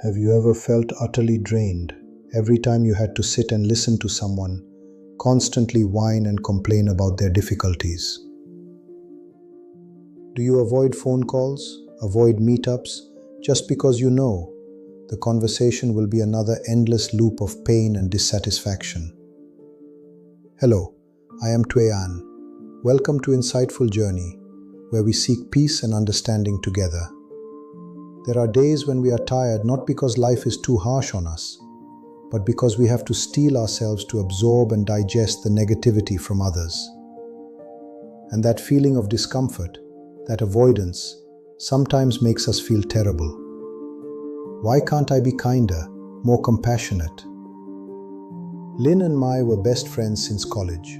Have you ever felt utterly drained every time you had to sit and listen to someone constantly whine and complain about their difficulties? Do you avoid phone calls, avoid meetups, just because you know the conversation will be another endless loop of pain and dissatisfaction? Hello, I am Tuệ An. Welcome to Insightful Journey, where we seek peace and understanding together. There are days when we are tired not because life is too harsh on us, but because we have to steel ourselves to absorb and digest the negativity from others. And that feeling of discomfort, that avoidance, sometimes makes us feel terrible. Why can't I be kinder, more compassionate? Lynn and Mai were best friends since college.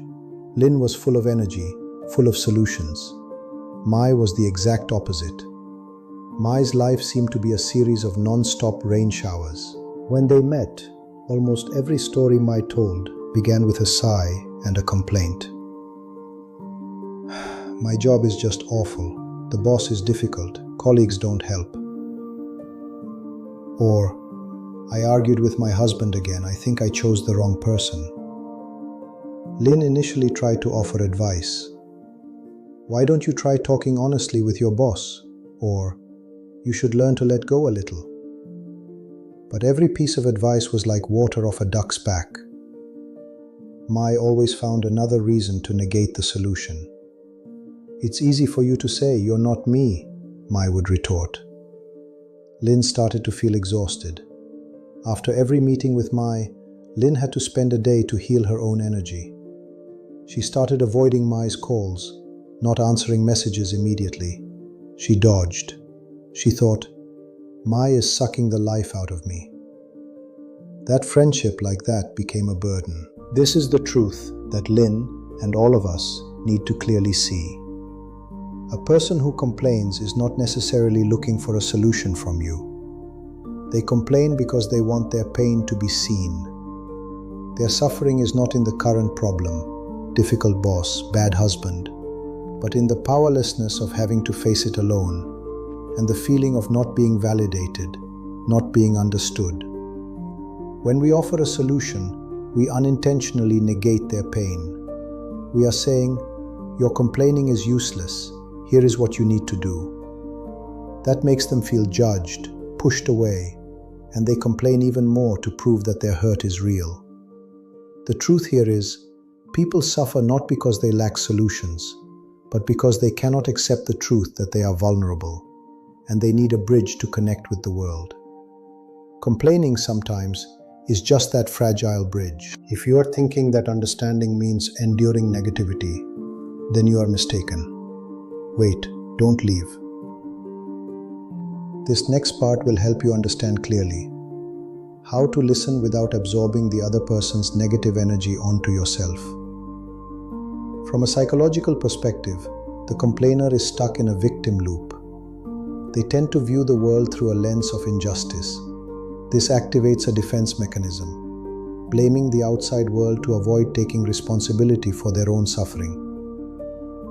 Lynn was full of energy, full of solutions. Mai was the exact opposite. Mai's life seemed to be a series of non-stop rain showers. When they met, almost every story Mai told began with a sigh and a complaint. My job is just awful. The boss is difficult. Colleagues don't help. Or, I argued with my husband again. I think I chose the wrong person. Lynn initially tried to offer advice. Why don't you try talking honestly with your boss? Or, you should learn to let go a little. But every piece of advice was like water off a duck's back. Mai always found another reason to negate the solution. It's easy for you to say, you're not me, Mai would retort. Lynn started to feel exhausted. After every meeting with Mai, Lynn had to spend a day to heal her own energy. She started avoiding Mai's calls, not answering messages immediately. She dodged. She thought, Mai is sucking the life out of me. That friendship like that became a burden. This is the truth that Lynn and all of us need to clearly see. A person who complains is not necessarily looking for a solution from you. They complain because they want their pain to be seen. Their suffering is not in the current problem, difficult boss, bad husband, but in the powerlessness of having to face it alone, and the feeling of not being validated, not being understood. When we offer a solution, we unintentionally negate their pain. We are saying, your complaining is useless, here is what you need to do. That makes them feel judged, pushed away, and they complain even more to prove that their hurt is real. The truth here is, people suffer not because they lack solutions, but because they cannot accept the truth that they are vulnerable, and they need a bridge to connect with the world. Complaining sometimes is just that fragile bridge. If you are thinking that understanding means enduring negativity, then you are mistaken. Wait, don't leave. This next part will help you understand clearly how to listen without absorbing the other person's negative energy onto yourself. From a psychological perspective, the complainer is stuck in a victim loop. They tend to view the world through a lens of injustice. This activates a defense mechanism, blaming the outside world to avoid taking responsibility for their own suffering.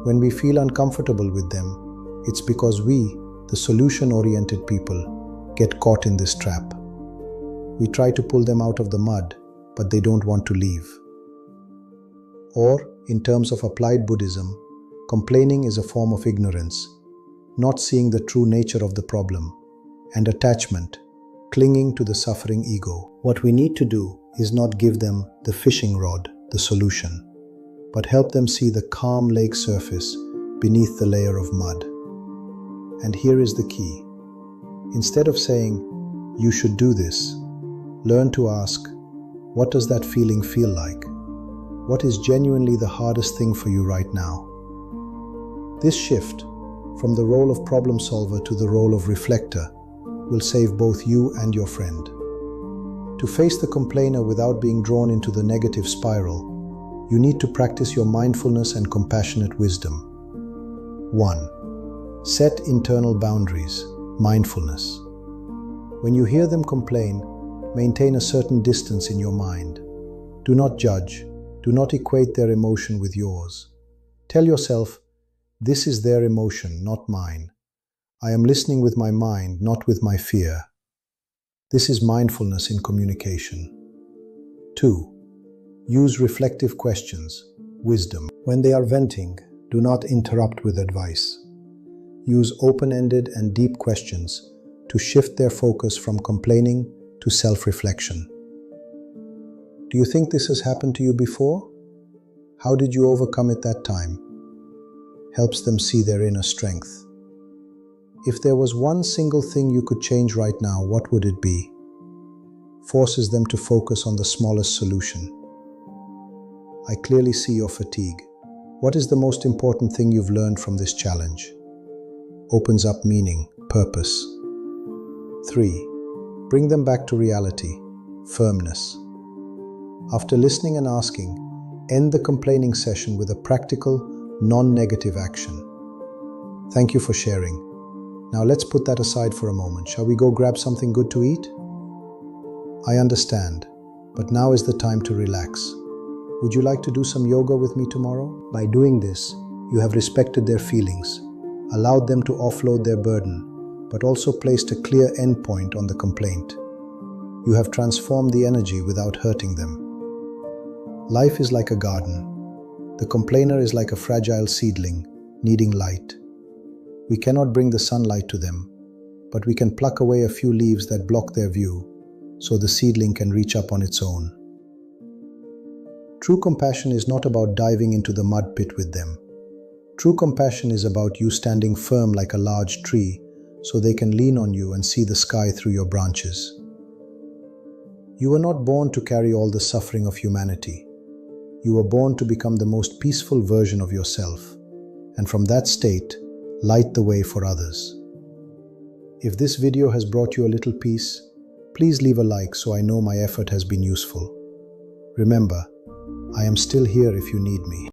When we feel uncomfortable with them, it's because we, the solution-oriented people, get caught in this trap. We try to pull them out of the mud, but they don't want to leave. Or, in terms of applied Buddhism, complaining is a form of ignorance, not seeing the true nature of the problem, and attachment, clinging to the suffering ego. What we need to do is not give them the fishing rod, the solution, but help them see the calm lake surface beneath the layer of mud. And here is the key. Instead of saying, you should do this, learn to ask, what does that feeling feel like? What is genuinely the hardest thing for you right now? This shift, from the role of problem solver to the role of reflector, will save both you and your friend. To face the complainer without being drawn into the negative spiral, you need to practice your mindfulness and compassionate wisdom. 1. Set internal boundaries, mindfulness. When you hear them complain, maintain a certain distance in your mind. Do not judge, do not equate their emotion with yours. Tell yourself, this is their emotion, not mine. I am listening with my mind, not with my fear. This is mindfulness in communication. 2. Use reflective questions, wisdom. When they are venting, do not interrupt with advice. Use open-ended and deep questions to shift their focus from complaining to self-reflection. Do you think this has happened to you before? How did you overcome it that time? Helps them see their inner strength. If there was one single thing you could change right now, what would it be? Forces them to focus on the smallest solution. I clearly see your fatigue. What is the most important thing you've learned from this challenge? Opens up meaning, purpose. 3. Bring them back to reality, firmness. After listening and asking, end the complaining session with a practical, non-negative action. Thank you for sharing. Now let's put that aside for a moment. Shall we go grab something good to eat? I understand, but now is the time to relax. Would you like to do some yoga with me tomorrow? By doing this, you have respected their feelings, allowed them to offload their burden, but also placed a clear endpoint on the complaint. You have transformed the energy without hurting them. Life is like a garden. The complainer is like a fragile seedling, needing light. We cannot bring the sunlight to them, but we can pluck away a few leaves that block their view, so the seedling can reach up on its own. True compassion is not about diving into the mud pit with them. True compassion is about you standing firm like a large tree, so they can lean on you and see the sky through your branches. You were not born to carry all the suffering of humanity. You were born to become the most peaceful version of yourself, and from that state, light the way for others. If this video has brought you a little peace, please leave a like so I know my effort has been useful. Remember, I am still here if you need me.